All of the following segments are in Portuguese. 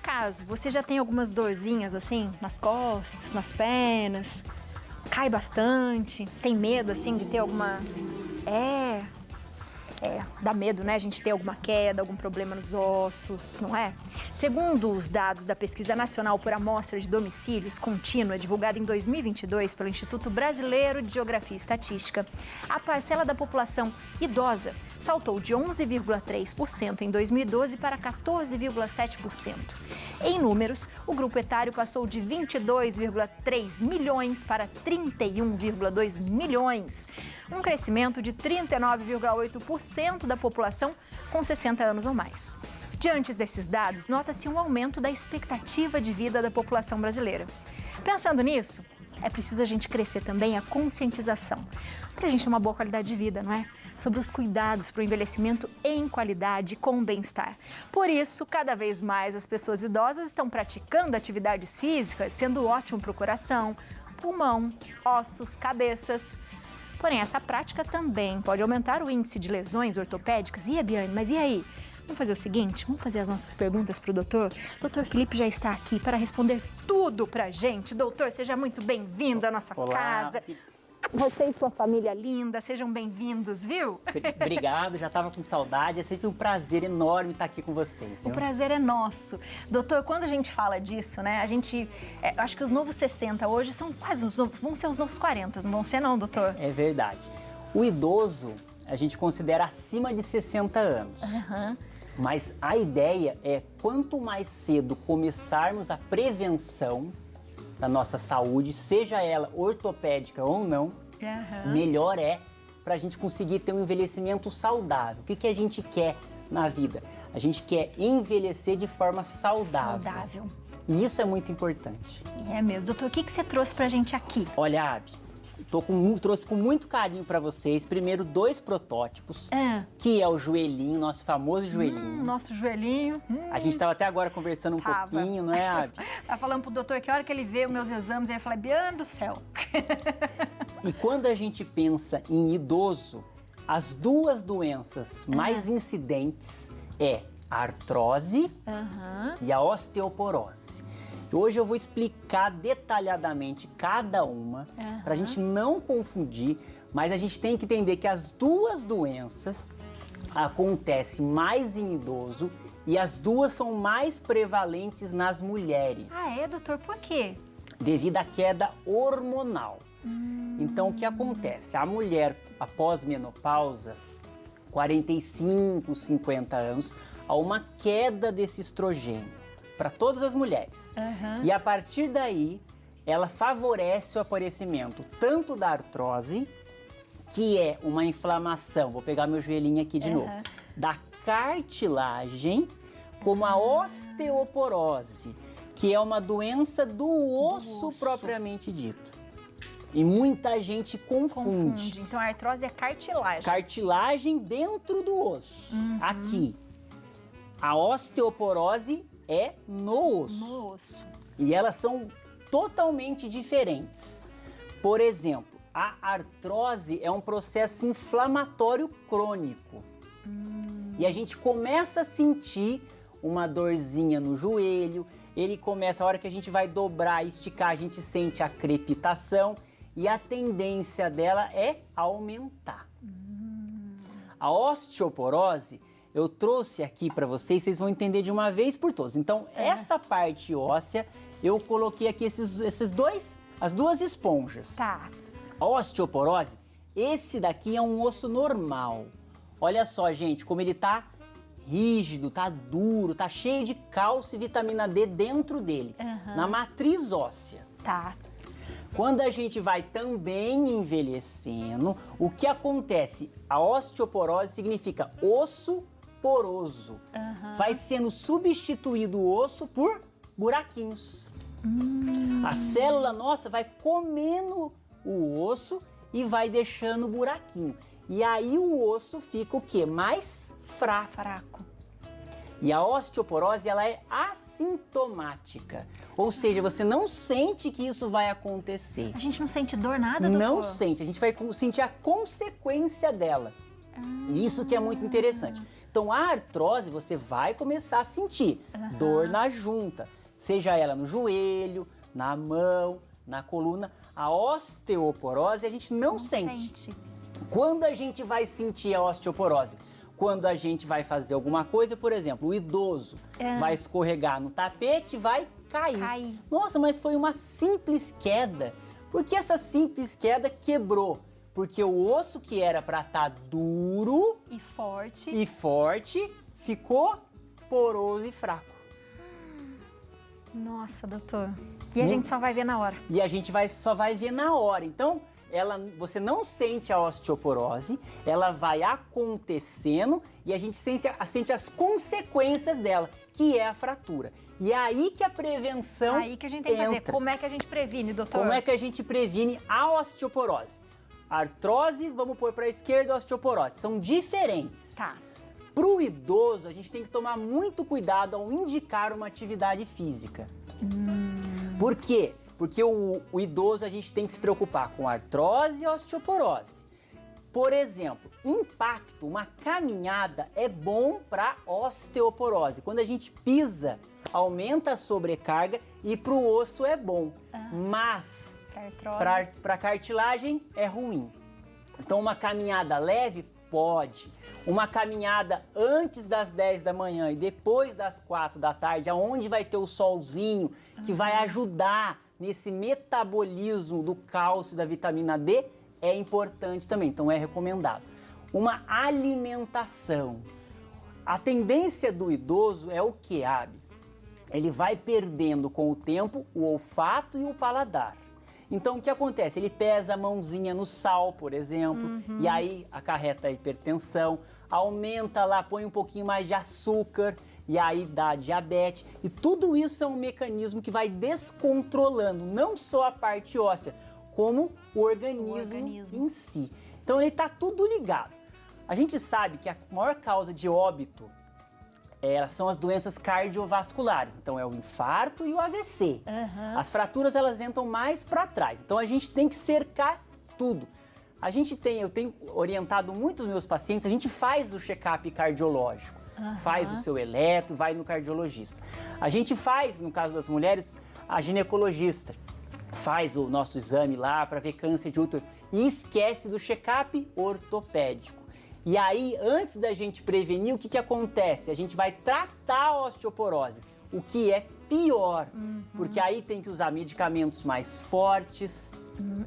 acaso você já tem algumas dorzinhas assim nas costas, nas pernas, cai bastante, tem medo assim de ter alguma... dá medo, né, a gente ter alguma queda, algum problema nos ossos, não é? Segundo os dados da Pesquisa Nacional por Amostra de Domicílios Contínua, divulgada em 2022 pelo Instituto Brasileiro de Geografia e Estatística, a parcela da população idosa saltou de 11,3% em 2012 para 14,7%. Em números, o grupo etário passou de 22,3 milhões para 31,2 milhões, um crescimento de 39,8% da população com 60 anos ou mais. Diante desses dados, nota-se um aumento da expectativa de vida da população brasileira. Pensando nisso, é preciso a gente crescer também a conscientização, para a gente ter uma boa qualidade de vida, não é? Sobre os cuidados para o envelhecimento em qualidade com bem-estar. Por isso, cada vez mais as pessoas idosas estão praticando atividades físicas, sendo ótimo para o coração, pulmão, ossos, cabeças. Porém, essa prática também pode aumentar o índice de lesões ortopédicas. E Biane, mas e aí? Vamos fazer o seguinte, vamos fazer as nossas perguntas para o doutor? Doutor Felipe já está aqui para responder tudo para a gente. Doutor, seja muito bem-vindo à nossa casa. Você e sua família linda, sejam bem-vindos, viu? Obrigado, já estava com saudade, é sempre um prazer enorme estar aqui com vocês, viu? O prazer é nosso. Doutor, quando a gente fala disso, né, acho que os novos 60 hoje são quase os novos, vão ser os novos 40, não vão ser não, doutor? É verdade. O idoso, a gente considera acima de 60 anos. Mas a ideia é, quanto mais cedo começarmos a prevenção da nossa saúde, seja ela ortopédica ou não, melhor é para a gente conseguir ter um envelhecimento saudável. O que a gente quer na vida? A gente quer envelhecer de forma saudável. E isso é muito importante. É mesmo. Doutor, o que você trouxe para a gente aqui? Olha, Abi, trouxe com muito carinho para vocês, primeiro 2 protótipos, que é o joelhinho, nosso famoso joelhinho. Nosso joelhinho. A gente estava até agora conversando um pouquinho, não é, Abi? Tá falando pro doutor que a hora que ele vê os meus exames, ele fala, Biane do céu. E quando a gente pensa em idoso, as 2 doenças mais incidentes é a artrose e a osteoporose. Hoje eu vou explicar detalhadamente cada uma, para a gente não confundir, mas a gente tem que entender que as 2 doenças acontecem mais em idoso e as 2 são mais prevalentes nas mulheres. Ah, é, doutor? Por quê? Devido à queda hormonal. Então, o que acontece? A mulher, após menopausa, 45, 50 anos, há uma queda desse estrogênio para todas as mulheres. E a partir daí, ela favorece o aparecimento tanto da artrose, que é uma inflamação, vou pegar meu joelhinho aqui de novo, da cartilagem, como a osteoporose, que é uma doença do osso propriamente dito. E muita gente confunde. Então a artrose é cartilagem. Cartilagem dentro do osso, aqui. A osteoporose é no osso. No osso. E elas são totalmente diferentes. Por exemplo, a artrose é um processo inflamatório crônico. E a gente começa a sentir uma dorzinha no joelho, a hora que a gente vai dobrar, esticar, a gente sente a crepitação e a tendência dela é aumentar. A osteoporose, eu trouxe aqui para vocês vão entender de uma vez por todas. Então, essa parte óssea, eu coloquei aqui as 2 esponjas. Tá. A osteoporose, esse daqui é um osso normal. Olha só, gente, como ele tá rígido, tá duro, tá cheio de cálcio e vitamina D dentro dele, na matriz óssea. Tá. Quando a gente vai também envelhecendo, o que acontece? A osteoporose significa osso poroso. Vai sendo substituído o osso por buraquinhos. A célula nossa vai comendo o osso e vai deixando buraquinho. E aí o osso fica o quê? Mais fraco. E a osteoporose, ela é assintomática. Ou seja, você não sente que isso vai acontecer. A gente não sente dor, nada, doutor? Não sente, a gente vai sentir a consequência dela. Isso que é muito interessante. Então, a artrose, você vai começar a sentir dor na junta, seja ela no joelho, na mão, na coluna. A osteoporose a gente não sente. Quando a gente vai sentir a osteoporose? Quando a gente vai fazer alguma coisa, por exemplo, o idoso vai escorregar no tapete e vai cair. Nossa, mas foi uma simples queda. Por que essa simples queda quebrou? Porque o osso que era para estar duro e forte ficou poroso e fraco. Nossa, doutor. E a gente só vai ver na hora. E a gente só vai ver na hora. Então, você não sente a osteoporose, ela vai acontecendo e a gente sente as consequências dela, que é a fratura. E é aí que a prevenção Aí que a gente tem que fazer. Como é que a gente previne, doutor? Como é que a gente previne a osteoporose? Artrose, vamos pôr para a esquerda, osteoporose. São diferentes. Tá. Para o idoso, a gente tem que tomar muito cuidado ao indicar uma atividade física. Por quê? Porque o idoso a gente tem que se preocupar com artrose e osteoporose. Por exemplo, impacto, uma caminhada é bom para osteoporose. Quando a gente pisa, aumenta a sobrecarga e para o osso é bom. Mas para cartilagem é ruim. Então uma caminhada leve pode. Uma caminhada antes das 10 da manhã e depois das 4 da tarde, aonde vai ter o solzinho, que vai ajudar nesse metabolismo do cálcio e da vitamina D, é importante também, então é recomendado. Uma alimentação. A tendência do idoso é o que, Abi? Ele vai perdendo com o tempo o olfato e o paladar. Então, o que acontece? Ele pesa a mãozinha no sal, por exemplo, e aí acarreta a hipertensão, aumenta lá, põe um pouquinho mais de açúcar, e aí dá diabetes. E tudo isso é um mecanismo que vai descontrolando não só a parte óssea, como o organismo em si. Então, ele está tudo ligado. A gente sabe que a maior causa de óbito são as doenças cardiovasculares. Então, é o infarto e o AVC. As fraturas, elas entram mais para trás. Então, a gente tem que cercar tudo. Eu tenho orientado muito os meus pacientes, a gente faz o check-up cardiológico. Faz o seu eletro, vai no cardiologista. A gente faz, no caso das mulheres, a ginecologista. Faz o nosso exame lá para ver câncer de útero e esquece do check-up ortopédico. E aí, antes da gente prevenir, o que acontece? A gente vai tratar a osteoporose, o que é pior, porque aí tem que usar medicamentos mais fortes.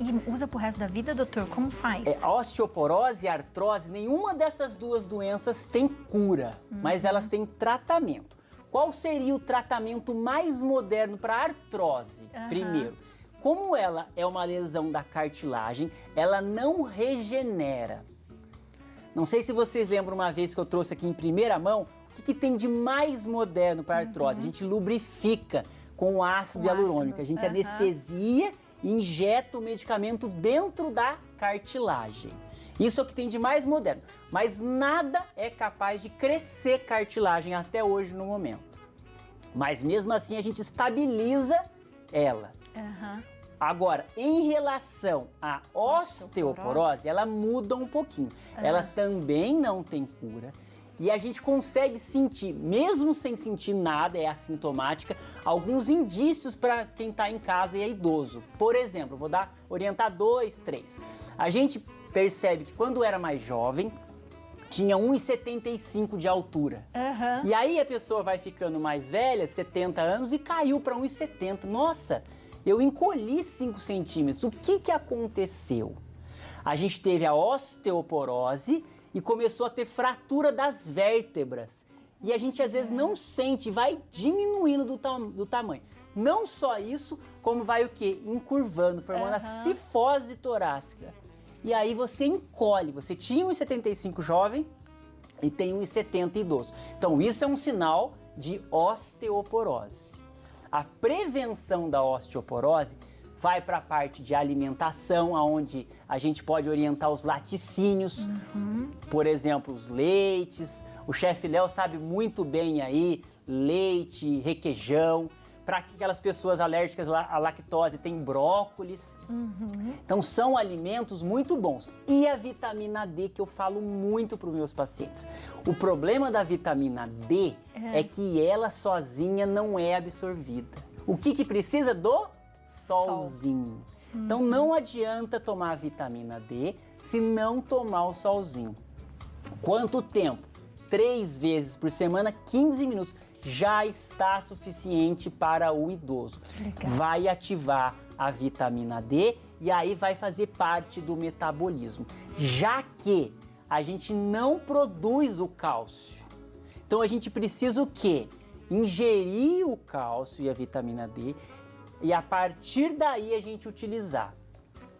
E usa pro resto da vida, doutor? Como faz? A osteoporose e a artrose, nenhuma dessas duas doenças tem cura, mas elas têm tratamento. Qual seria o tratamento mais moderno para a artrose? Primeiro, como ela é uma lesão da cartilagem, ela não regenera. Não sei se vocês lembram uma vez que eu trouxe aqui em primeira mão, o que tem de mais moderno para a artrose? A gente lubrifica com ácido hialurônico, a gente anestesia e injeta o medicamento dentro da cartilagem. Isso é o que tem de mais moderno, mas nada é capaz de crescer cartilagem até hoje no momento. Mas mesmo assim a gente estabiliza ela. Agora, em relação à osteoporose, ela muda um pouquinho. Ela também não tem cura. E a gente consegue sentir, mesmo sem sentir nada, é assintomática, alguns indícios para quem está em casa e é idoso. Por exemplo, vou orientar 2, 3. A gente percebe que quando era mais jovem, tinha 1,75 de altura. E aí a pessoa vai ficando mais velha, 70 anos, e caiu para 1,70. Nossa! Eu encolhi 5 centímetros. O que aconteceu? A gente teve a osteoporose e começou a ter fratura das vértebras. E a gente às vezes não sente, vai diminuindo do tamanho. Não só isso, como vai o quê? Encurvando, formando a cifose torácica. E aí você encolhe. Você tinha 1,75 jovem e tem 1,70 idoso. Então isso é um sinal de osteoporose. A prevenção da osteoporose vai para a parte de alimentação, onde a gente pode orientar os laticínios, por exemplo, os leites. O chefe Léo sabe muito bem aí, leite, requeijão, Para aquelas pessoas alérgicas à lactose, tem brócolis. Então, são alimentos muito bons. E a vitamina D, que eu falo muito para os meus pacientes. O problema da vitamina D é que ela sozinha não é absorvida. O que precisa? Do solzinho. Então, não adianta tomar vitamina D se não tomar o solzinho. Quanto tempo? 3 vezes por semana, 15 minutos. Já está suficiente para o idoso. Vai ativar a vitamina D e aí vai fazer parte do metabolismo. Já que a gente não produz o cálcio. Então, a gente precisa o quê? Ingerir o cálcio e a vitamina D e a partir daí a gente utilizar.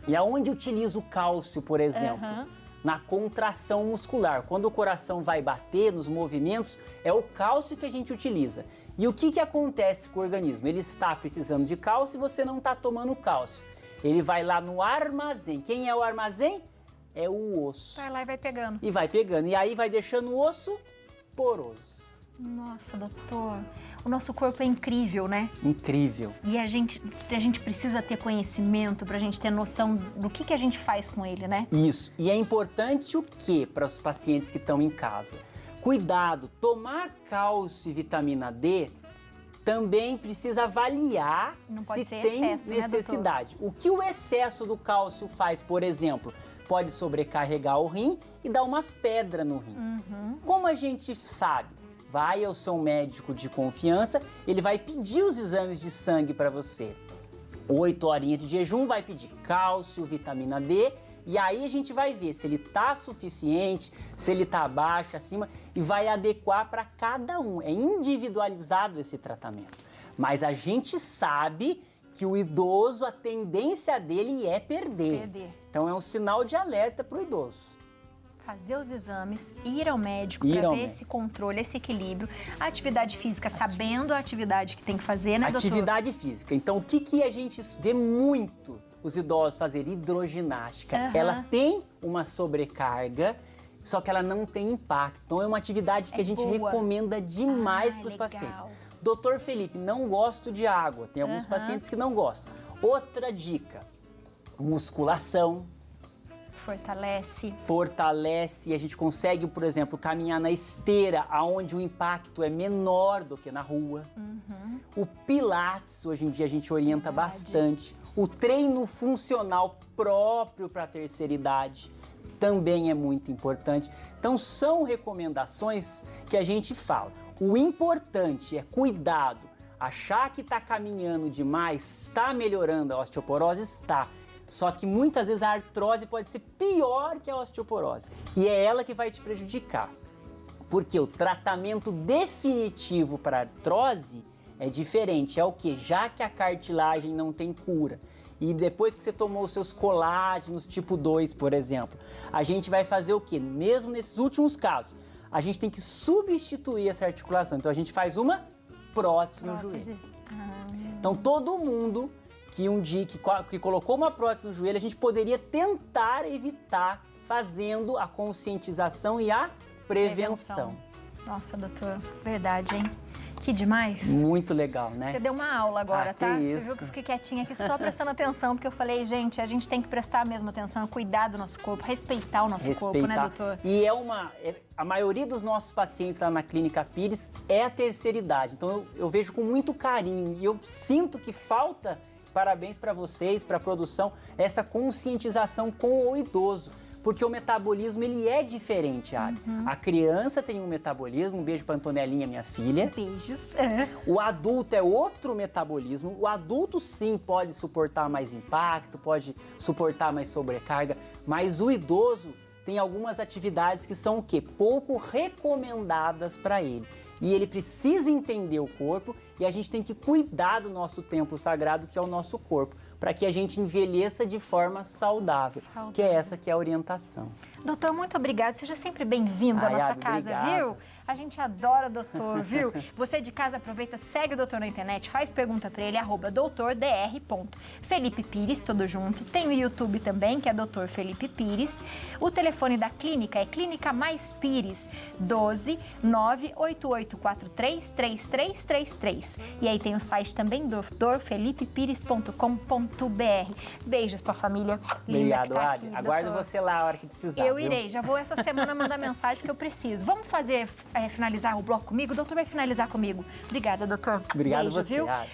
E aonde utiliza o cálcio, por exemplo? Na contração muscular. Quando o coração vai bater nos movimentos, é o cálcio que a gente utiliza. E o que acontece com o organismo? Ele está precisando de cálcio e você não está tomando cálcio. Ele vai lá no armazém. Quem é o armazém? É o osso. Vai lá e vai pegando. E vai pegando. E aí vai deixando o osso poroso. Nossa, doutor, o nosso corpo é incrível, né? Incrível. E a gente precisa ter conhecimento para a gente ter noção do que a gente faz com ele, né? Isso. E é importante o quê para os pacientes que estão em casa? Cuidado, tomar cálcio e vitamina D também precisa avaliar se tem excesso, necessidade. Né, o que o excesso do cálcio faz, por exemplo? Pode sobrecarregar o rim e dar uma pedra no rim. Como a gente sabe? Vai ao seu médico de confiança, ele vai pedir os exames de sangue para você. 8 horinhas de jejum, vai pedir cálcio, vitamina D, e aí a gente vai ver se ele está suficiente, se ele está abaixo, acima, e vai adequar para cada um. É individualizado esse tratamento. Mas a gente sabe que o idoso, a tendência dele é perder. Então é um sinal de alerta para o idoso. Fazer os exames, ir ao médico para ver esse controle, esse equilíbrio. A atividade física, sabendo a atividade que tem que fazer, né, doutor? Atividade física. Então, o que a gente vê muito os idosos fazer? Hidroginástica. Ela tem uma sobrecarga, só que ela não tem impacto. Então, é uma atividade que a gente recomenda demais para os pacientes. Doutor Felipe, não gosto de água. Tem alguns pacientes que não gostam. Outra dica, musculação. Fortalece e a gente consegue, por exemplo, caminhar na esteira, onde o impacto é menor do que na rua. O Pilates, hoje em dia a gente orienta bastante. O treino funcional próprio para a terceira idade também é muito importante. Então são recomendações que a gente fala. O importante é cuidado. Achar que está caminhando demais, está melhorando a osteoporose? Está. Só que muitas vezes a artrose pode ser pior que a osteoporose. E é ela que vai te prejudicar. Porque o tratamento definitivo para a artrose é diferente. É o quê? Já que a cartilagem não tem cura. E depois que você tomou os seus colágenos tipo 2, por exemplo, a gente vai fazer o quê? Mesmo nesses últimos casos, a gente tem que substituir essa articulação. Então a gente faz uma prótese no joelho. Então todo mundo que um dia que colocou uma prótese no joelho, a gente poderia tentar evitar fazendo a conscientização e a prevenção. Nossa, doutor, verdade, hein? Que demais. Muito legal, né? Você deu uma aula agora, tá? Que isso. Você viu que eu fiquei quietinha aqui só prestando atenção, porque eu falei, gente, a gente tem que prestar a mesma atenção, cuidar do nosso corpo, respeitar o nosso corpo, né, doutor? E a maioria dos nossos pacientes lá na Clínica Pires é a terceira idade. Então eu vejo com muito carinho e eu sinto que falta, parabéns para vocês, para a produção, essa conscientização com o idoso. Porque o metabolismo, ele é diferente, Ari. A criança tem um metabolismo, um beijo para Antonelinha, minha filha. Beijos. O adulto é outro metabolismo. O adulto, sim, pode suportar mais impacto, pode suportar mais sobrecarga, mas o idoso tem algumas atividades que são o quê? Pouco recomendadas para ele. E ele precisa entender o corpo e a gente tem que cuidar do nosso templo sagrado, que é o nosso corpo, para que a gente envelheça de forma saudável, que é essa que é a orientação. Doutor, muito obrigada. Seja sempre bem-vindo à nossa casa, obrigado. viu? A gente adora o doutor, viu? Você de casa aproveita, segue o doutor na internet, faz pergunta pra ele, @doutordr. Felipe Pires, tudo junto. Tem o YouTube também, que é Doutor Felipe Pires. O telefone da clínica é Clínica Mais Pires, 12 98843 3333. E aí tem o site também, doutorfelipepires.com.br. Beijos pra família linda que Obrigado, tá Adi. aqui, Aguardo doutor. você lá a hora que precisar. Eu viu? irei, já vou essa semana mandar mensagem que eu preciso. Vamos fazer, finalizar o bloco comigo? O doutor vai finalizar comigo. Obrigada, doutor. Obrigado Beijo, você, viu? Adi.